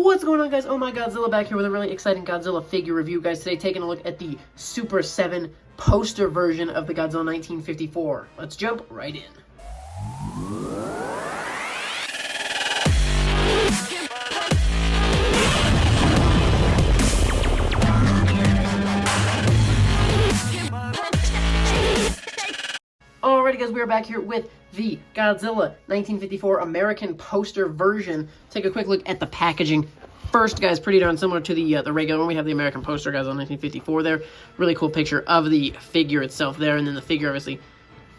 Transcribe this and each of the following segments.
What's going on, guys? Oh my Godzilla back here with a really exciting Godzilla figure review, guys. Today taking a look at the Super 7 poster version of the Godzilla 1954. Let's jump right in. Alrighty, guys, we are back here with the Godzilla 1954 American poster version. Take a quick look at the packaging. First, guys, pretty darn similar to the regular one. We have the American poster, guys, on 1954 there. Really cool picture of the figure itself there, and then the figure obviously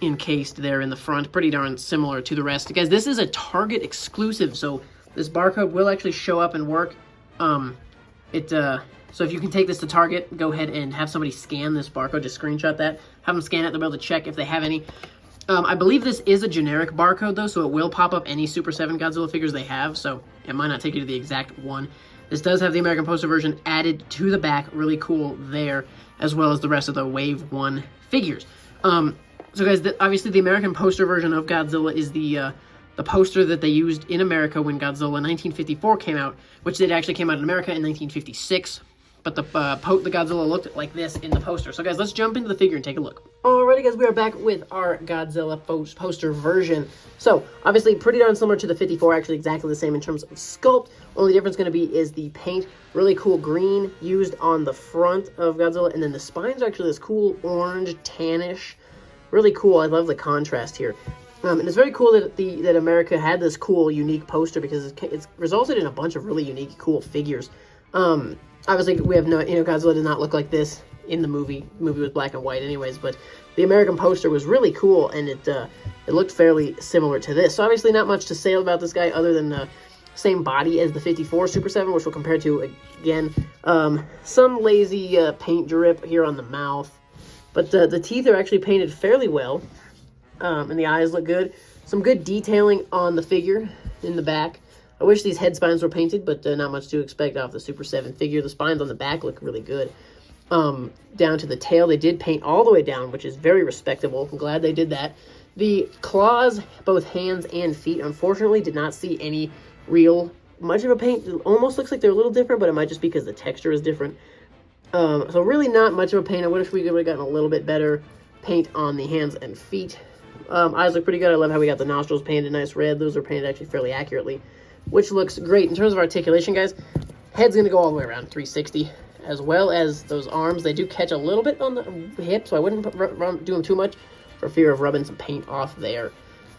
encased there in the front. Pretty darn similar to the rest. Guys, this is a Target exclusive, so this barcode will actually show up and work. So if you can take this to Target, go ahead and have somebody scan this barcode, just screenshot that, have them scan it, they'll be able to check if they have any. I believe this is a generic barcode, though, so it will pop up any Super 7 Godzilla figures they have, so it might not take you to the exact one. This does have the American poster version added to the back, really cool there, as well as the rest of the Wave 1 figures. So guys, obviously the American poster version of Godzilla is the poster that they used in America when Godzilla 1954 came out, which it actually came out in America in 1956. But the Godzilla looked like this in the poster. So guys, let's jump into the figure and take a look. Alrighty, guys, we are back with our Godzilla poster version. So obviously pretty darn similar to the 54, actually exactly the same in terms of sculpt. Only difference going to be is the paint. Really cool green used on the front of Godzilla, and then the spines are actually this cool orange tannish. Really cool. I love the contrast here. And it's very cool that America had this cool, unique poster, because it's resulted in a bunch of really unique, cool figures. Obviously, we have no, Godzilla did not look like this in the movie. The movie was black and white anyways, but the American poster was really cool, and it looked fairly similar to this. So obviously not much to say about this guy other than the same body as the 54 Super 7, which we'll compare to, again, some lazy paint drip here on the mouth. But the teeth are actually painted fairly well, and the eyes look good. Some good detailing on the figure in the back. I wish these head spines were painted, but not much to expect off the Super 7 figure. The spines on the back look really good. Down to the tail, they did paint all the way down, which is very respectable. I'm glad they did that. The claws, both hands and feet, unfortunately did not see any much of a paint. It almost looks like they're a little different, but it might just be because the texture is different. So really not much of a paint. I wish we could have gotten a little bit better paint on the hands and feet. Eyes look pretty good. I love how we got the nostrils painted nice red. Those are painted actually fairly accurately, which looks great. In terms of articulation, guys, head's going to go all the way around 360, as well as those arms. They do catch a little bit on the hip, so I wouldn't do them too much for fear of rubbing some paint off there.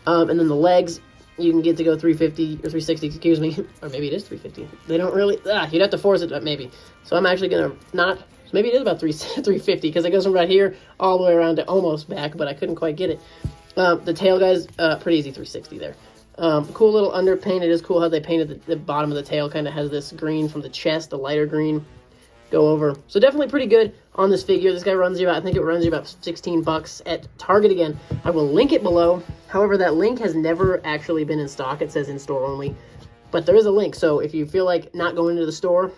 And then the legs, you can get to go 350, or 360, excuse me, or maybe it is 350. They don't really, you'd have to force it, maybe. So I'm actually going to not, maybe it is about 350, because it goes from right here all the way around to almost back, but I couldn't quite get it. The tail, guys, pretty easy 360 there. Cool little underpaint. It is cool how they painted the bottom of the tail. Kind of has this green from the chest, the lighter green, go over. So definitely pretty good on this figure. This guy runs you about, I think it runs you about 16 bucks at Target again. I will link it below. However, that link has never actually been in stock. It says in store only, but there is a link. So if you feel like not going into the store,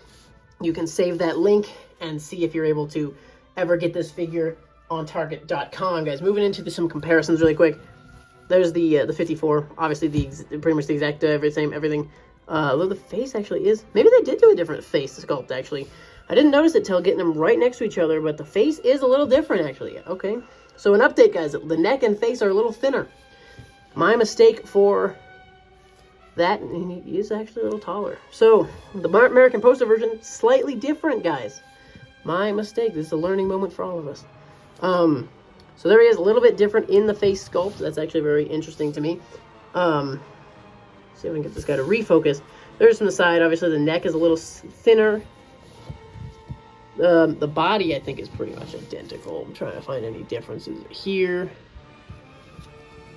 you can save that link and see if you're able to ever get this figure on Target.com, guys. Moving into some comparisons really quick. There's the 54, obviously pretty much the exact same everything. Though the face actually is, maybe they did do a different face sculpt actually. I didn't notice it till getting them right next to each other, but the face is a little different actually. Okay, so an update, guys. The neck and face are a little thinner. My mistake for that, and he is actually a little taller. So the American poster version, slightly different, guys. My mistake. This is a learning moment for all of us. So there he is, a little bit different in the face sculpt. That's actually very interesting to me. See if I can get this guy to refocus. There's from the side, obviously the neck is a little thinner. The body, I think, is pretty much identical. I'm trying to find any differences here.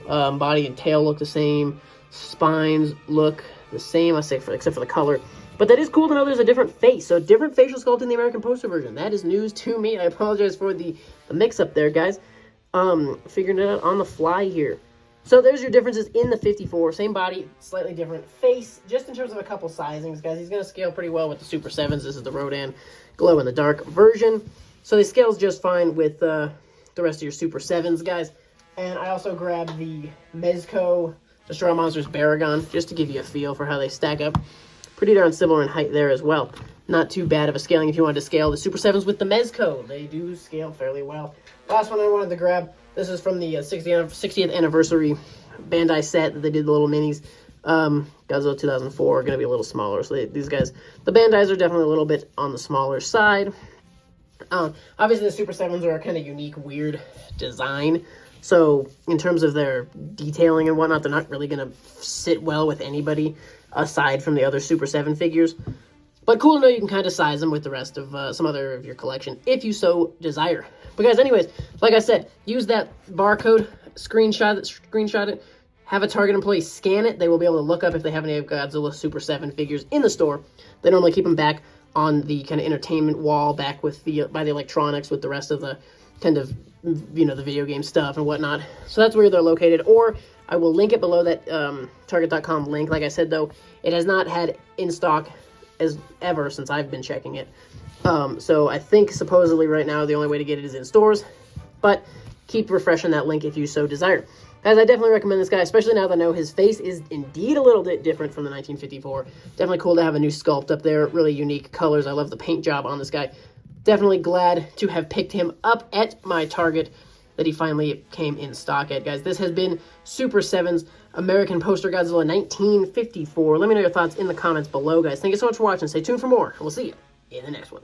Body and tail look the same. Spines look the same, except for the color. But that is cool to know there's a different face. So different facial sculpt in the American poster version. That is news to me. I apologize for the mix-up there, guys. Figuring it out on the fly here. So there's your differences in the 54. Same body, slightly different face. Just in terms of a couple sizings, guys. He's going to scale pretty well with the Super 7s. This is the Rodan glow-in-the-dark version. So he scales just fine with the rest of your Super 7s, guys. And I also grabbed the Mezco Destroy All Monsters Baragon, just to give you a feel for how they stack up. pretty darn similar in height there as well. Not too bad of a scaling if you wanted to scale the Super 7s with the Mezco. They do scale fairly well. Last one I wanted to grab, this is from the 60th anniversary Bandai set that they did the little minis. Godzilla 2004 are going to be a little smaller. So these guys, the Bandais are definitely a little bit on the smaller side. Obviously, the Super 7s are a kind of unique, weird design. So in terms of their detailing and whatnot, they're not really going to sit well with anybody aside from the other Super 7 figures. But cool to know you can kind of size them with the rest of some other of your collection if you so desire. But guys, anyways, like I said, use that barcode, screenshot it, have a Target employee scan it. They will be able to look up if they have any Godzilla Super 7 figures in the store. They normally keep them back on the kind of entertainment wall, back with the by the electronics with the rest of the kind of, you know, the video game stuff and whatnot. So that's where they're located. Or I will link it below that Target.com link. Like I said, though, it has not had in stock as ever since I've been checking it. So I think supposedly right now the only way to get it is in stores. But keep refreshing that link if you so desire. Guys, I definitely recommend this guy, especially now that I know his face is indeed a little bit different from the 1954. Definitely cool to have a new sculpt up there. Really unique colors. I love the paint job on this guy. Definitely glad to have picked him up at my Target that he finally came in stock at, guys. This has been Super 7's American Poster Godzilla 1954. Let me know your thoughts in the comments below, guys. Thank you so much for watching. Stay tuned for more, and we'll see you in the next one.